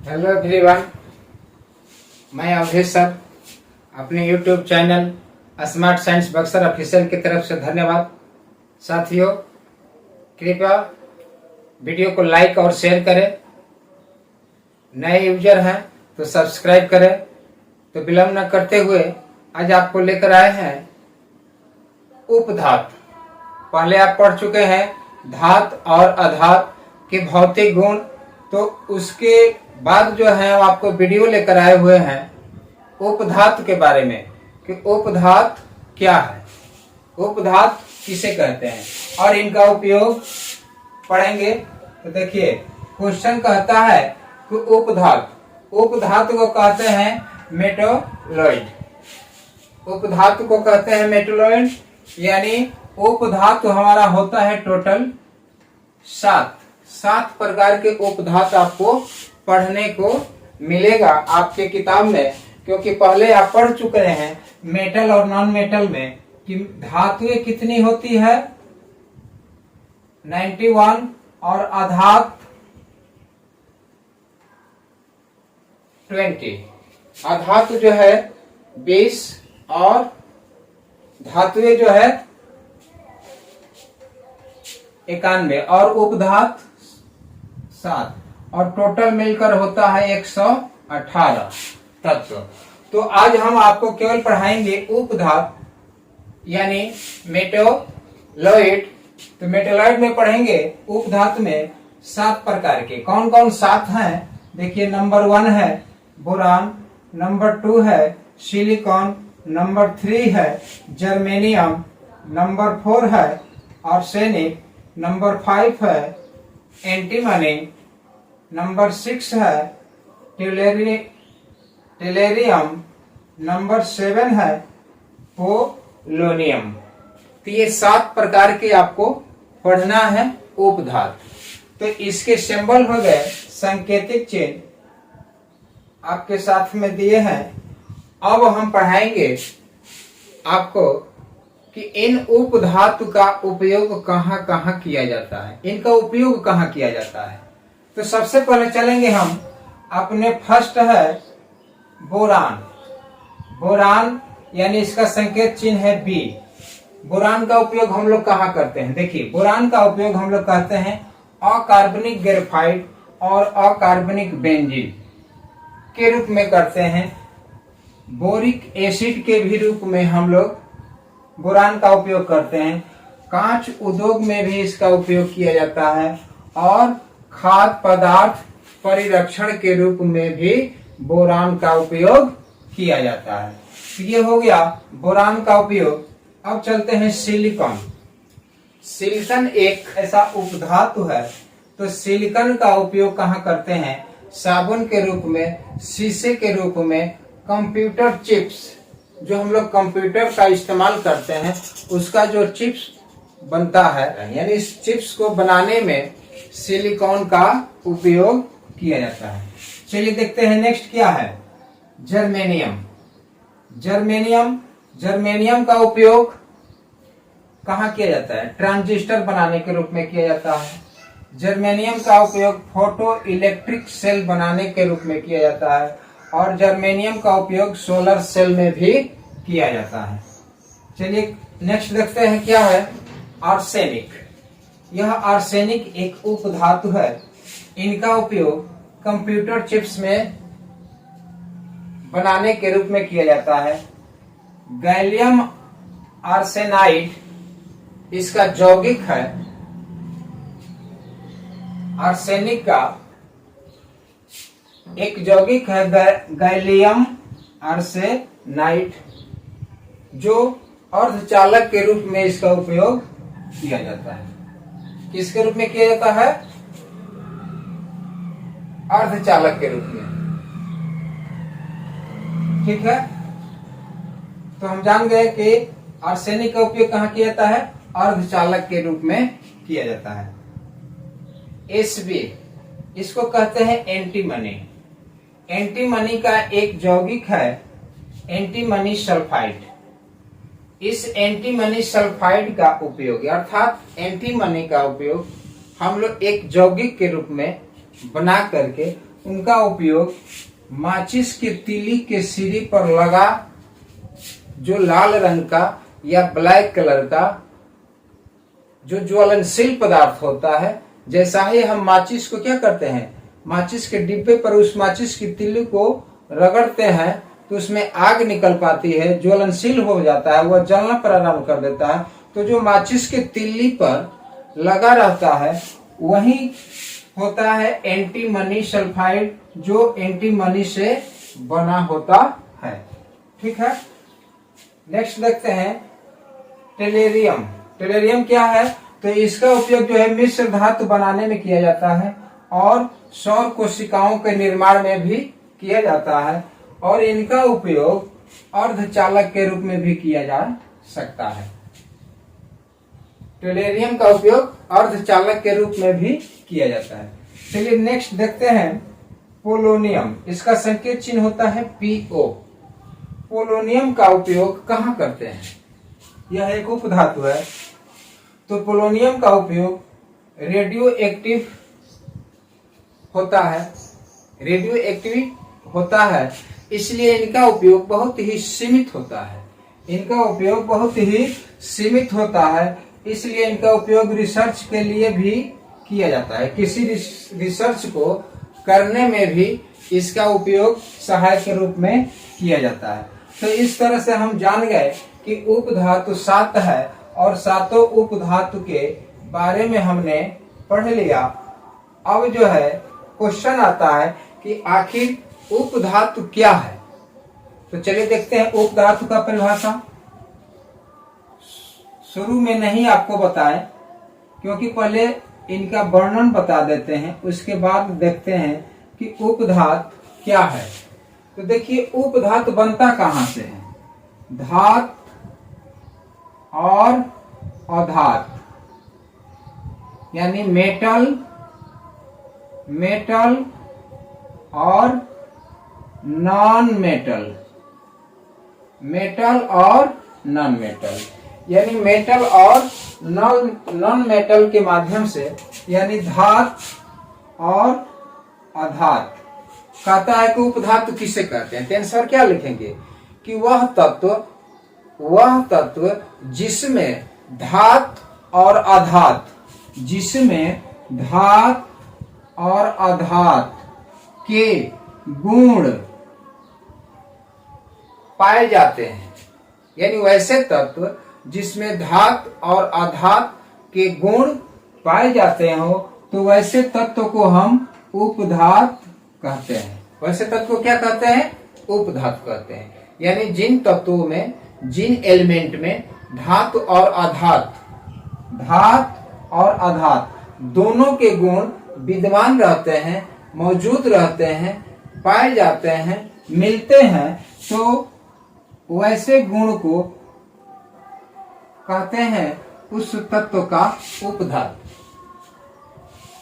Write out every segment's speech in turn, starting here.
Hello everyone, मैं Awadhesh sir अपने YouTube channel smart science Buxar official की तरफ से धन्यवाद। साथियों, कृपया वीडियो को लाइक और शेयर करें। नए यूजर हैं तो सब्सक्राइब करें। तो विलंब न करते हुए आज आपको लेकर आए हैं उपधात। पहले आप पढ़ चुके हैं धात और अधात के भौतिक गुण, तो उसके बाद जो है आपको वीडियो लेकर आए हुए हैं उपधात के बारे में कि उपधात क्या है, उपधात किसे कहते हैं और इनका उपयोग पढ़ेंगे। तो देखिए, क्वेश्चन कहता है कि उपधातु को कहते हैं मेटालॉइड। उपधातु को कहते हैं मेटालॉइड, यानी उपधातु हमारा होता है टोटल 7 प्रकार के उपधातु आपको पढ़ने को मिलेगा आपके किताब में, क्योंकि पहले आप पढ़ चुके हैं मेटल और नॉन मेटल में कि धातुएं कितनी होती है 91 और अधात 20। अधातु जो है 20 और धातुएं जो है 91 और उपधात 7 और टोटल मिलकर होता है 118 तत्व। तो आज हम आपको केवल पढ़ाएंगे उपधात यानी मेटालॉइड। तो मेटालॉइड में पढ़ेंगे उपधातु में 7 प्रकार के। कौन कौन 7 हैं? देखिए, नंबर 1 है बोरान, नंबर 2 है सिलिकॉन, नंबर 3 है जर्मेनियम, नंबर 4 है आर्सेनिक, नंबर 5 है एंटीमनी, नंबर 6 है टेलेरियम, नंबर 7 है पोलोनियम। तो ये 7 प्रकार के आपको पढ़ना है उपधात। तो इसके सिंबल हो गए, सांकेतिक चिन्ह आपके साथ में दिए हैं। अब हम पढ़ाएंगे आपको कि इन उपधातु का उपयोग कहाँ कहाँ किया जाता है, इनका उपयोग कहाँ किया जाता है। तो सबसे पहले चलेंगे हम अपने फर्स्ट है बोरान। बोरान यानी इसका संकेत चिन्ह है बी। बोरान का उपयोग हम लोग कहाँ करते हैं? देखिए, बोरान का उपयोग हम लोग कहते हैं अकार्बनिक ग्रेफाइट और अकार्बनिक बेंजीन के रूप में करते हैं। बोरिक एसिड के भी रूप में हम लोग बोरान का उपयोग करते हैं। कांच उद्योग में भी इसका उपयोग किया जाता है और खाद्य पदार्थ परिरक्षण के रूप में भी बोरान का उपयोग किया जाता है। तो ये हो गया बोरान का उपयोग। अब चलते हैं सिलिकॉन। सिलिकॉन एक ऐसा उपधातु है। तो सिलिकॉन का उपयोग कहाँ करते हैं? साबुन के रूप में, शीशे के रूप में, कंप्यूटर चिप्स, जो हम लोग कंप्यूटर का इस्तेमाल करते हैं उसका जो चिप्स बनता है, यानी इस चिप्स को बनाने में सिलिकॉन का उपयोग किया जाता है। चलिए देखते हैं नेक्स्ट क्या है, जर्मेनियम। जर्मेनियम का उपयोग कहाँ किया जाता है? ट्रांजिस्टर बनाने के रूप में किया जाता है। जर्मेनियम का उपयोग फोटो इलेक्ट्रिक सेल बनाने के रूप में किया जाता है और जर्मेनियम का उपयोग सोलर सेल में भी किया जाता है। चलिए नेक्स्ट देखते हैं क्या है, आर्सेनिक। यह आर्सेनिक एक उपधातु है। इनका उपयोग कंप्यूटर चिप्स में बनाने के रूप में किया जाता है। गैलियम आर्सेनाइड इसका यौगिक है। आर्सेनिक का एक यौगिक है गैलियम आर्सेनाइड, जो अर्धचालक के रूप में इसका उपयोग किया जाता है। किसके रूप में किया जाता है? अर्धचालक के रूप में। ठीक है, तो हम जान गए कि आर्सेनिक का उपयोग कहाँ किया जाता है? अर्धचालक के रूप में किया जाता है। Sb इसको कहते हैं एंटीमनी। एंटीमनी का एक यौगिक है एंटीमनी सल्फाइड। इस एंटीमनी सल्फाइड का उपयोग अर्थात एंटीमनी का उपयोग हम लोग एक यौगिक के रूप में बना करके उनका उपयोग माचिस के तीली के सिरी पर लगा जो लाल रंग का या ब्लैक कलर का जो ज्वलनशील पदार्थ होता है, जैसा ही हम माचिस को क्या करते हैं, माचिस के डिब्बे पर उस माचिस की तीली को रगड़ते हैं तो उसमें आग निकल पाती है, ज्वलनशील हो जाता है, वह जलना प्रारंभ कर देता है। तो जो माचिस के तीली पर लगा रहता है वही होता है एंटीमनी सल्फाइड, जो एंटीमनी से बना होता है। ठीक है, नेक्स्ट देखते हैं टेलेरियम। टेलेरियम क्या है? तो इसका उपयोग जो है मिश्र धातु बनाने में किया जाता है और सौर कोशिकाओं के निर्माण में भी किया जाता है और इनका उपयोग अर्धचालक के रूप में भी किया जा सकता है। टेलेरियम का उपयोग अर्धचालक के रूप में भी किया जाता है। चलिए नेक्स्ट देखते हैं पोलोनियम। इसका संकेत चिन्ह होता है PO। पोलोनियम का उपयोग कहाँ करते हैं? यह एक उपधातु है, तो पोलोनियम का उपयोग रेडियो एक्टिव होता है, रेडियो एक्टिव होता है, इसलिए इनका उपयोग बहुत ही सीमित होता है। इनका उपयोग बहुत ही सीमित होता है, इसलिए इनका उपयोग रिसर्च के लिए भी किया जाता है। किसी रिसर्च को करने में भी इसका उपयोग सहायक के रूप में किया जाता है। तो इस तरह से हम जान गए कि उपधातु 7 है और सातों उपधातु के बारे में हमने पढ़ लिया। अब जो है क्वेश्चन आता है कि आखिर उपधातु क्या है। तो चलिए देखते हैं उपधातु का परिभाषा। शुरू में नहीं आपको बताएं क्योंकि पहले इनका वर्णन बता देते हैं, उसके बाद देखते हैं कि उपधातु क्या है। तो देखिए उपधातु बनता कहाँ से है? धात और अधात, यानी मेटल, मेटल और नॉन मेटल, मेटल और नॉन मेटल, यानी मेटल और नॉन मेटल के माध्यम से, यानी धात और अधात। कहता है कि उपधातु किसे कहते हैं? आंसर क्या लिखेंगे कि वह तत्व जिसमें धात और अधात, जिसमें धात और अधात के गुण पाए जाते हैं, यानी वैसे तत्व जिसमें धात और अधात के गुण पाए जाते हो तो वैसे तत्व को हम उपधातु कहते हैं। वैसे तत्व को क्या कहते हैं? उपधातु कहते हैं। यानी जिन तत्वों में, जिन एलिमेंट में धातु और अधात, धात और अधात दोनों के गुण विद्यमान रहते हैं, मौजूद रहते हैं, पाए जाते हैं, मिलते हैं, तो वैसे गुण को कहते हैं उस तत्व का उपधातु।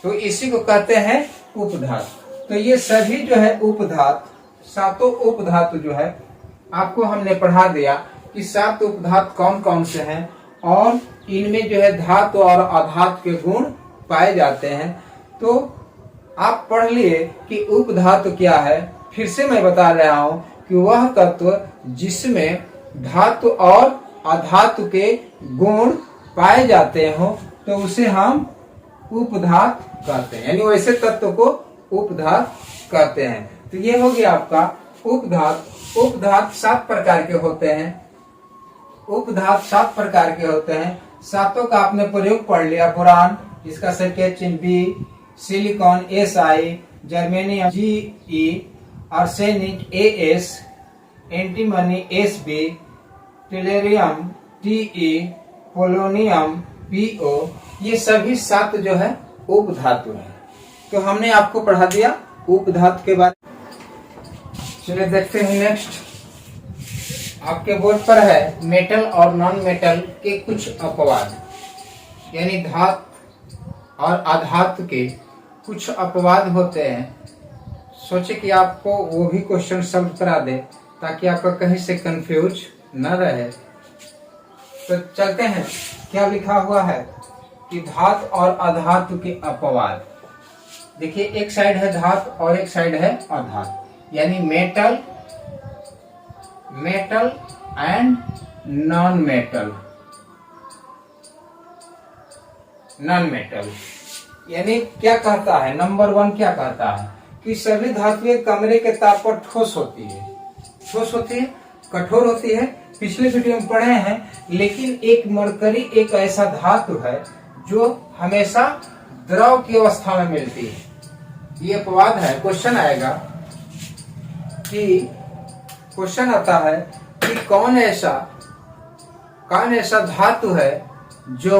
तो इसी को कहते हैं उपधातु। तो ये सभी जो है उपधातु, सातों उपधातु जो है आपको हमने पढ़ा दिया कि 7 उपधातु कौन कौन से हैं और इनमें जो है धातु और अधातु के गुण पाए जाते हैं। तो आप पढ़ लिए कि उपधातु क्या है। फिर से मैं बता रहा हूं कि वह तत्व जिसमें धातु और अधातु के गुण पाए जाते हो तो उसे हम उपधातु कहते हैं, यानी वैसे तत्व को उपधातु कहते हैं। तो ये हो गया आपका उपधातु। उपधातु 7 प्रकार के होते हैं। उपधातु 7 प्रकार के होते हैं। सातों का आपने प्रयोग पढ़ लिया। बोरान, इसका संकेत चिन्ह B, silicon Si, germanium Ge, arsenic As, antimony Sb, टेलेरियम Te, polonium Po, ये सभी 7 जो है उपधातु है। तो हमने आपको पढ़ा दिया उपधातु के बारे में। चलिए देखते हैं नेक्स्ट। आपके बोर्ड पर है मेटल और नॉन मेटल के कुछ अपवाद, यानी धातु और अधातु के कुछ अपवाद होते हैं। सोचे कि आपको वो भी क्वेश्चन सॉल्व करा दे ताकि आपका कहीं से कंफ्यूज न रहे। तो चलते हैं, क्या लिखा हुआ है कि धातु और अधातु के अपवाद। देखिए एक साइड है धातु और एक साइड है अधातु, यानी metal, metal and non metal, non metal. यानी क्या कहता है, नंबर 1 क्या कहता है कि सभी धातुएं कमरे के ताप पर ठोस होती है, ठोस होती है, कठोर होती है, पिछले वीडियो में पढ़े हैं। लेकिन एक मरकरी एक ऐसा धातु है जो हमेशा द्रव की अवस्था में मिलती है। ये अपवाद है। क्वेश्चन आएगा कि क्वेश्चन आता है कि कौन ऐसा धातु है जो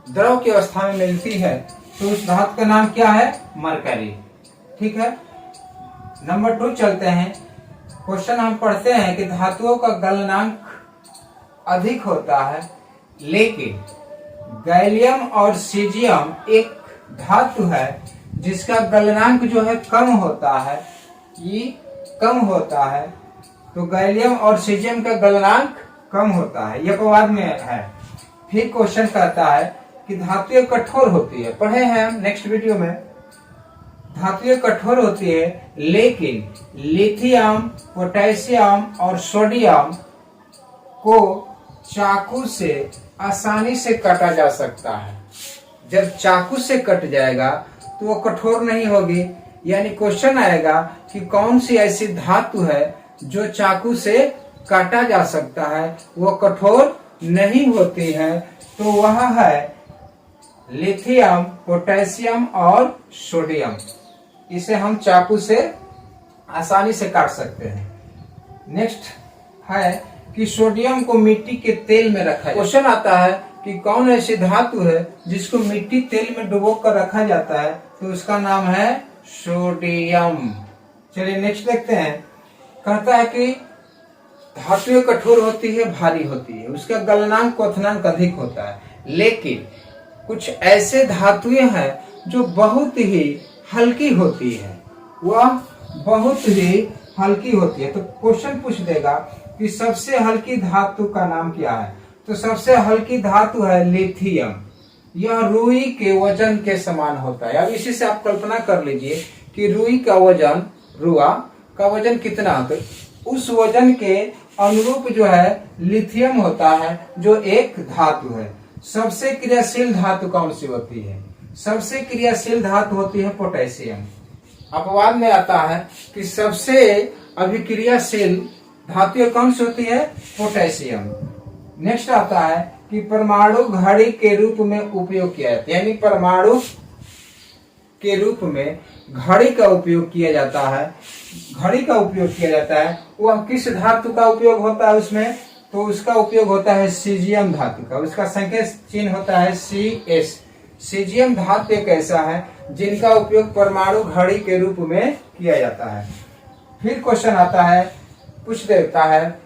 द्रव की अवस्था में मिलती है, तो उस धातु का नाम क्या है, मरकरी। ठीक है, नंबर 2 चलते हैं। क्वेश्चन हम पढ़ते हैं कि धातुओं का गलनांक अधिक होता है, लेकिन गैलियम और सीजियम एक धातु है जिसका गलनांक जो है कम होता है, ये कम होता है। तो गैलियम और सीजियम का गलनांक कम होता है, यह अपवाद में है। फिर क्वेश्चन कहता है कि धातुएं कठोर होती है, पढ़े हैं हम नेक्स्ट वीडियो में। धातुएं कठोर होती है, लेकिन लिथियम, पोटेशियम और सोडियम को चाकू से आसानी से काटा जा सकता है। जब चाकू से कट जाएगा तो वो कठोर नहीं होगी। यानी क्वेश्चन आएगा कि कौन सी ऐसी धातु है जो चाकू से काटा जा सकता है, वो कठोर नहीं होती है। तो वह है लिथियम, पोटेशियम और सोडियम। इसे हम चाकू से आसानी से काट सकते हैं। नेक्स्ट है कि सोडियम को मिट्टी के तेल में रखा। क्वेश्चन आता है कि कौन ऐसी धातु है जिसको मिट्टी तेल में डुबो कर रखा जाता है, तो उसका नाम है सोडियम। चलिए नेक्स्ट देखते हैं। कहता है कि धातुएं कठोर होती है, भारी होती है, उसका गलनांक क्वथनांक अधिक होता है, लेकिन कुछ ऐसे धातुएं हैं जो बहुत ही हल्की होती है, वह बहुत ही हल्की होती है। तो क्वेश्चन पूछ देगा कि सबसे हल्की धातु का नाम क्या है, तो सबसे हल्की धातु है लिथियम। यह रुई के वजन के समान होता है। अब इसी से आप कल्पना कर लीजिए कि रुई का वजन, रुआ का वजन कितना, तो उस वजन के अनुरूप जो है लिथियम होता है, जो एक धातु है। सबसे क्रियाशील धातु कौन सी होती है, सबसे क्रियाशील धातु होती है पोटेशियम। अपवाद में आता है कि सबसे अभिक्रियाशील धातु कौन सी होती है, पोटेशियम। नेक्स्ट आता है कि परमाणु घड़ी के रूप में उपयोग किया जाता है, यानी परमाणु के रूप में घड़ी का उपयोग किया जाता है। घड़ी का उपयोग किया जाता है, वह किस धातु का उपयोग होता है उसमें, तो उसका उपयोग होता है सीजियम धातु का। उसका संकेत चिन्ह होता है CS। सीजियम धातु एक ऐसा है जिनका उपयोग परमाणु घड़ी के रूप में किया जाता है। फिर क्वेश्चन आता है, पूछ देता है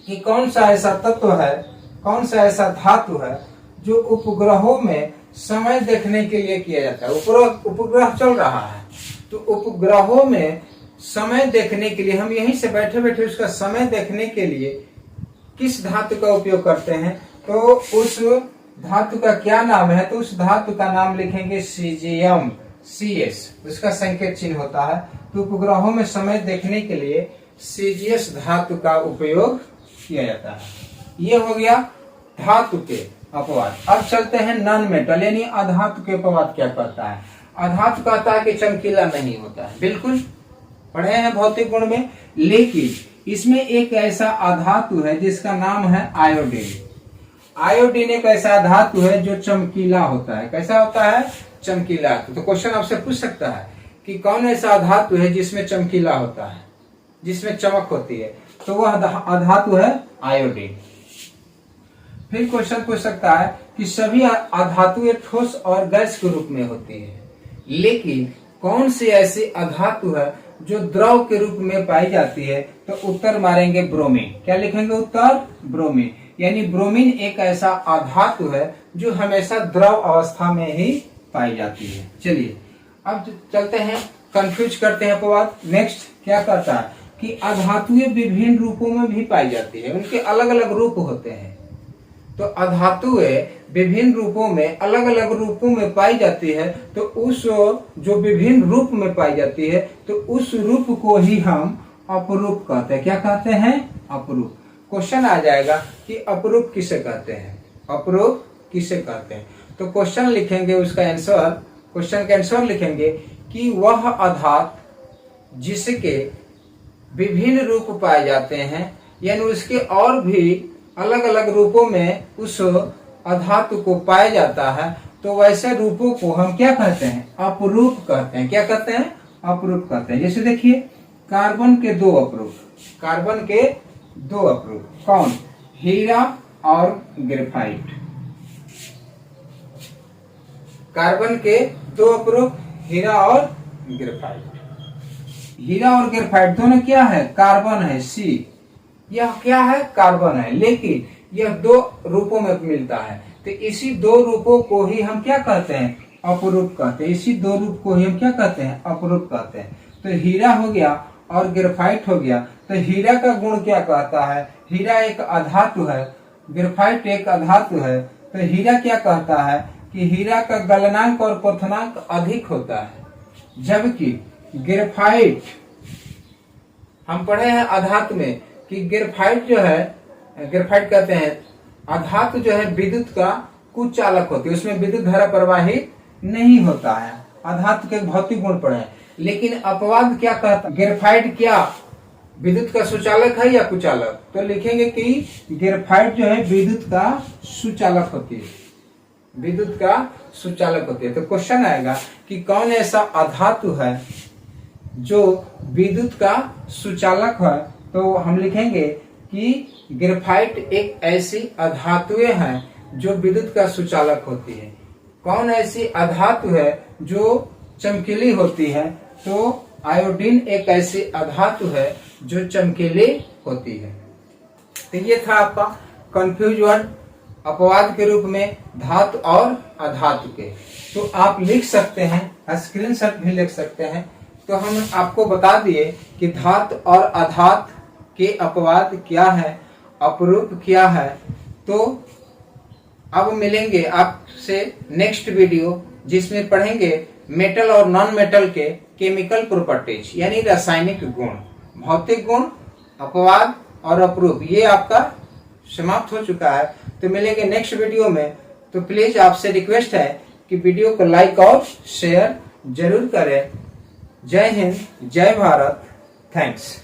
कि कौन सा ऐसा तत्व है, कौन सा ऐसा धातु है जो उपग्रहों में समय देखने के लिए किया जाता है। उपग्रह चल रहा है, तो उपग्रहों में समय देखने के लिए हम यहीं से बैठे बैठे उसका समय देखने के लिए किस धातु का उपयोग करते हैं, तो उस धातु का क्या नाम है, तो उस धातु का नाम लिखेंगे सीजियम, CS। उसका संकेत चिन्ह होता है। तो उपग्रहों में समय देखने के लिए सीजियस धातु का उपयोग किया जाता है। ये हो गया धातु के अपवाद। अब चलते हैं नॉन मेटल, यानी अधातु के अपवाद क्या कहता है। अधातु कहता है कि चमकीला नहीं होता है, बिल्कुल पढ़े हैं भौतिक गुण में। लेकिन इसमें एक ऐसा अधातु है जिसका नाम है आयोडीन। आयोडीन एक ऐसा धातु है जो चमकीला होता है। कैसा होता है, चमकीला। तो क्वेश्चन आपसे पूछ सकता है कि कौन ऐसा धातु है जिसमें चमकीला होता है, जिसमें चमक होती है, तो वह अधातु है आयोडीन। फिर क्वेश्चन पूछ सकता है कि सभी अधातुएं ठोस और गैस के रूप में होती है, लेकिन कौन सी ऐसी अधातु है जो द्रव के रूप में पाई जाती है, तो उत्तर मारेंगे ब्रोमीन। क्या लिखेंगे उत्तर, ब्रोमीन। यानी ब्रोमीन एक ऐसा अधातु है जो हमेशा द्रव अवस्था में ही पाई जाती है। चलिए अब चलते हैं, कंफ्यूज करते हैं अपवाद। नेक्स्ट क्या कहता है कि अधातुएं विभिन्न रूपों में भी पाई जाती है, उनके अलग अलग रूप होते हैं। तो अधातुएं विभिन्न रूपों में, अलग अलग रूपों में पाई जाती है, तो उस जो विभिन्न रूप में पाई जाती है तो उस रूप को ही हम अपरूप कहते हैं। क्या कहते हैं? अपरूप। क्वेश्चन आ जाएगा कि अपरूप किसे कहते हैं, अपरूप किसे कहते हैं। तो क्वेश्चन लिखेंगे, उसका आंसर, क्वेश्चन का आंसर लिखेंगे कि वह अधात जिसके विभिन्न रूप पाए जाते हैं, यानी उसके और भी अलग अलग रूपों में उस अधातु को पाया जाता है, तो वैसे रूपों को हम क्या कहते हैं? अपरूप कहते हैं। क्या कहते हैं? अपरूप कहते हैं। जैसे देखिए, कार्बन के दो अपरूप, कार्बन के दो अपरूप कौन? हीरा और ग्रेफाइट। कार्बन के दो अपरूप हीरा और ग्रेफाइट। हीरा और ग्रेफाइट दोनों क्या है? कार्बन है, सी। यह क्या है? कार्बन है, लेकिन यह दो रूपों में मिलता है, तो इसी दो रूपों को ही हम क्या कहते हैं? अपरूप कहते हैं। इसी दो रूप को ही हम क्या कहते हैं? अपरूप कहते हैं। तो हीरा हो गया और ग्रेफाइट हो गया, तो हीरा का गुण क्या कहता है? हीरा एक अधातु है, ग्रेफाइट एक अधातु है, तो हीरा क्या कहता है कि हीरा का गलनांक और क्वथनांक अधिक होता है, जबकि ग्रेफाइट, हम पढ़े हैं अधातु में कि ग्रेफाइट जो है, ग्रेफाइट कहते हैं अधातु जो है विद्युत का कुचालक होती है, उसमें विद्युत धारा प्रवाहित नहीं होता है। अधातु के भौतिक गुण पढ़े हैं, लेकिन अपवाद क्या कहता है? ग्रेफाइट क्या विद्युत का सुचालक है या कुचालक? तो लिखेंगे कि ग्रेफाइट जो है विद्युत का सुचालक होती है, विद्युत का सुचालक होती है। तो क्वेश्चन आएगा कि कौन ऐसा अधातु है जो विद्युत का सुचालक है? तो हम लिखेंगे कि ग्रेफाइट एक ऐसी अधातुएं हैं जो विद्युत का सुचालक होती है। कौन ऐसी अधातु है जो चमकीली होती है? तो आयोडीन एक ऐसी अधातु है जो चमकीली होती है। तो ये था आपका कंफ्यूज वर्ड अपवाद के रूप में धातु और अधातु के। तो आप लिख सकते हैं, स्क्रीनशॉट भी लिख सकते हैं। तो हम आपको बता दिए कि धातु और अधातु के अपवाद क्या है, अपरूप क्या है। तो अब मिलेंगे आपसे नेक्स्ट वीडियो, जिसमें पढ़ेंगे मेटल और नॉन मेटल के केमिकल प्रॉपर्टीज, यानी रासायनिक गुण, भौतिक गुण, अपवाद और अपरूप। ये आपका समाप्त हो चुका है। तो मिलेंगे नेक्स्ट वीडियो में। तो प्लीज आपसे रिक्वेस्ट है कि वीडियो को लाइक और शेयर जरूर करें। जय हिंद, जय भारत, थैंक्स।